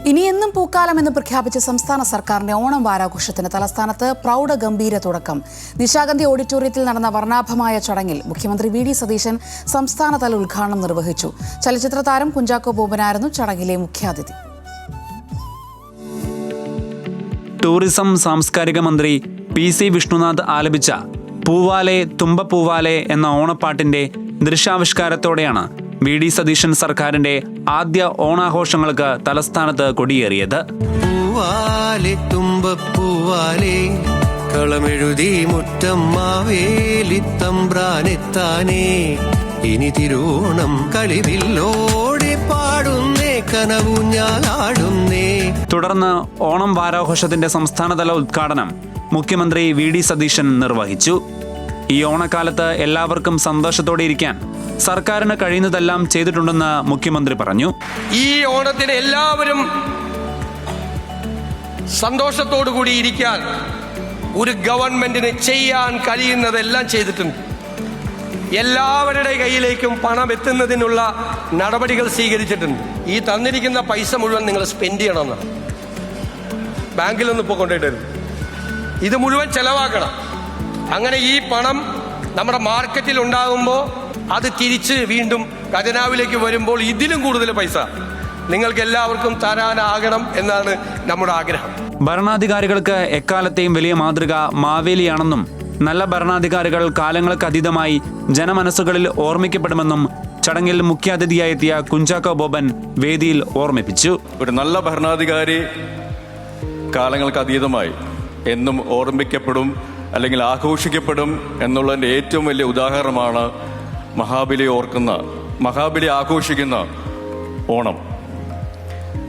ഇനിയെന്നും പൂക്കാലമെന്ന് പ്രഖ്യാപിച്ച സംസ്ഥാന സർക്കാരിന്റെ ഓണം വാരാഘോഷത്തിന് തലസ്ഥാനത്ത് പ്രൗഢഗംഭീര തുടക്കം. നിശാഗന്ധി ഓഡിറ്റോറിയത്തിൽ നടന്ന വർണ്ണാഭമായ ചടങ്ങിൽ മുഖ്യമന്ത്രി വി ഡി സതീശൻ സംസ്ഥാനതല ഉദ്ഘാടനം നിർവഹിച്ചു. ചലച്ചിത്ര താരം കുഞ്ചാക്കോ ബോബനായിരുന്നു ചടങ്ങിലെ മുഖ്യാതിഥി. ടൂറിസം സാംസ്കാരിക മന്ത്രി PC വിഷ്ണുനാഥ് ആലപിച്ച പൂവാലെ തുമ്പപ്പൂവാലെ എന്ന ഓണപ്പാട്ടിന്റെ ദൃശ്യാവിഷ്കാരത്തോടെയാണ് വി ഡി സതീശൻ സർക്കാരിന്റെ ആദ്യ ഓണാഘോഷങ്ങൾക്ക് തലസ്ഥാനത്ത് കൊടിയേറിയത്. പൂവാലെ തുമ്പപ്പൂവാലെ കളമെഴുതി മുറ്റം മാവേലി തമ്പ്രാനെത്താനേ ഇനി തിരുവോണം കളിവില്ലോടെ പാടുന്നേ കനവുഞ്ഞാലാടുന്നേ. തുടർന്ന് ഓണം വാരാഘോഷത്തിന്റെ സംസ്ഥാനതല ഉദ്ഘാടനം മുഖ്യമന്ത്രി വി ഡി സതീശൻ നിർവഹിച്ചു. ഈ ഓണക്കാലത്ത് എല്ലാവർക്കും സന്തോഷത്തോടെ ഇരിക്കാൻ സർക്കാരിന് കഴിയുന്നതെല്ലാം ചെയ്തിട്ടുണ്ടെന്ന് മുഖ്യമന്ത്രി പറഞ്ഞു. ഈ ഓണത്തിന് എല്ലാവരും സന്തോഷത്തോടു കൂടി ഇരിക്കാൻ ഒരു ഗവൺമെന്റിന് ചെയ്യാൻ കഴിയുന്നതെല്ലാം ചെയ്തിട്ടുണ്ട്. എല്ലാവരുടെ കയ്യിലേക്കും പണം എത്തുന്നതിനുള്ള നടപടികൾ സ്വീകരിച്ചിട്ടുണ്ട്. ഈ തന്നിരിക്കുന്ന പൈസ മുഴുവൻ നിങ്ങൾ സ്പെൻഡ് ചെയ്യണമെന്നാണ്. ബാങ്കിലൊന്നും ഇപ്പോൾ കൊണ്ടുപോയിട്ടരുത്, ഇത് മുഴുവൻ ചെലവാക്കണം. അങ്ങനെ ഈ പണം നമ്മുടെ മാർക്കറ്റിൽ ഉണ്ടാകുമ്പോൾ അത് തിരിച്ച് വീണ്ടും ഖജനാവിലേക്ക് വരുമ്പോൾ ഇതിലും കൂടുതൽ പൈസ നിങ്ങൾക്ക് എല്ലാവർക്കും തരാനാകണം എന്നാണ് നമ്മുടെ ആഗ്രഹം. ഭരണാധികാരികൾക്ക് എക്കാലത്തെയും വലിയ മാതൃക മാവേലിയാണെന്നും നല്ല ഭരണാധികാരികൾ കാലങ്ങൾക്ക് അതീതമായി ജനമനസ്സുകളിൽ ഓർമ്മിക്കപ്പെടുമെന്നും ചടങ്ങിൽ മുഖ്യാതിഥിയായെത്തിയ കുഞ്ചാക്കോ ബോബൻ വേദിയിൽ ഓർമ്മിപ്പിച്ചു. ഒരു നല്ല ഭരണാധികാരി കാലങ്ങൾക്ക് അതീതമായി എന്നും ഓർമ്മിക്കപ്പെടും അല്ലെങ്കിൽ ആഘോഷിക്കപ്പെടും എന്നുള്ളതിൻ്റെ ഏറ്റവും വലിയ ഉദാഹരണമാണ് മഹാബലി ആഘോഷിക്കുന്ന ഓണം.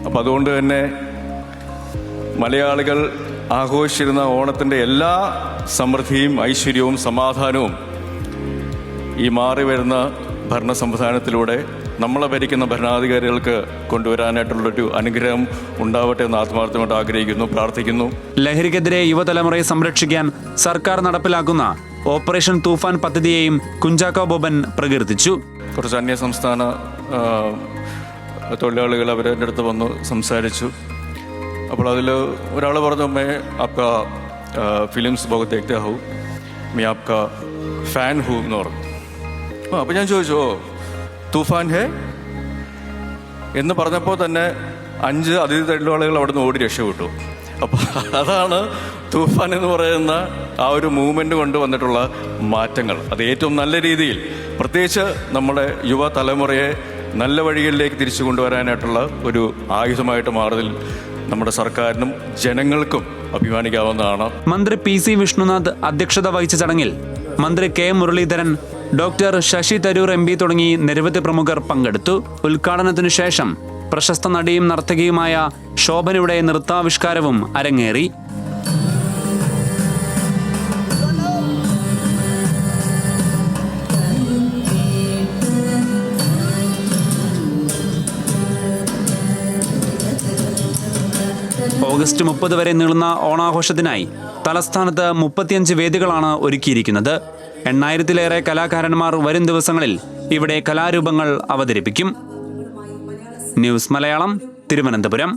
അപ്പം അതുകൊണ്ട് തന്നെ മലയാളികൾ ആഘോഷിച്ചിരുന്ന ഓണത്തിൻ്റെ എല്ലാ സമൃദ്ധിയും ഐശ്വര്യവും സമാധാനവും ഈ മാറി വരുന്ന ഭരണ സംവിധാനത്തിലൂടെ നമ്മളെ ഭരിക്കുന്ന ഭരണാധികാരികൾക്ക് കൊണ്ടുവരാനായിട്ടുള്ളൊരു അനുഗ്രഹം ഉണ്ടാവട്ടെ എന്ന് ആത്മാർത്ഥമായിട്ട് ആഗ്രഹിക്കുന്നു, പ്രാർത്ഥിക്കുന്നു. ലഹരിക്കെതിരെ യുവതലമുറയെ സംരക്ഷിക്കാൻ സർക്കാർ നടപ്പിലാക്കുന്ന ഓപ്പറേഷൻ തൂഫാൻ പദ്ധതിയെയും കുഞ്ചാക്കോ ബോബൻ പ്രകീർത്തിച്ചു. കുറച്ച് അന്യ സംസ്ഥാന തൊഴിലാളികൾ അവരുടെ അടുത്ത് വന്ന് സംസാരിച്ചു. അപ്പോൾ അതിൽ ഒരാൾ പറഞ്ഞു, മേ ആപ്കാ ഫിലിംസ് ബഹുത് ദേഖ്തേ ഹൂ, മേ ആപ്കാ ഫാൻ ഹൂ എന്ന് പറഞ്ഞു. അപ്പോൾ ഞാൻ ചോദിച്ചു, തൂഫാൻ ഹേ എന്ന് പറഞ്ഞപ്പോൾ തന്നെ 5 അതിഥി തൊഴിലാളികൾ അവിടെ നിന്ന് ഓടി രക്ഷപ്പെട്ടു. അപ്പോൾ അതാണ് തൂഫാൻ എന്ന് പറയുന്ന ആ ഒരു മൂവ്മെൻറ്റ് കൊണ്ട് വന്നിട്ടുള്ള മാറ്റങ്ങൾ. അത് ഏറ്റവും നല്ല രീതിയിൽ പ്രത്യേകിച്ച് നമ്മുടെ യുവതലമുറയെ നല്ല വഴികളിലേക്ക് തിരിച്ചു കൊണ്ടുവരാനായിട്ടുള്ള ഒരു ആയുധമായിട്ട് മാറുന്നതിൽ നമ്മുടെ സർക്കാരിനും ജനങ്ങൾക്കും അഭിമാനിക്കാവുന്നതാണ്. മന്ത്രി PC വിഷ്ണുനാഥ് അധ്യക്ഷത വഹിച്ച ചടങ്ങിൽ മന്ത്രി K Muraleedharan, doctor Shashi Tharoor MP തുടങ്ങി നിരവധി പ്രമുഖർ പങ്കെടുത്തു. ഉദ്ഘാടനത്തിനു ശേഷം പ്രശസ്ത നടിയും നർത്തകിയുമായ ശോഭനയുടെ നൃത്താവിഷ്കാരവും അരങ്ങേറി. ഓഗസ്റ്റ് 30 വരെ നീളുന്ന ഓണാഘോഷത്തിനായി തലസ്ഥാനത്ത് 35 വേദികളാണ് ഒരുക്കിയിരിക്കുന്നത്. 8000-ലേറെ കലാകാരന്മാർ വരും ദിവസങ്ങളിൽ ഇവിടെ കലാരൂപങ്ങൾ അവതരിപ്പിക്കും. ന്യൂസ് മലയാളം, തിരുവനന്തപുരം.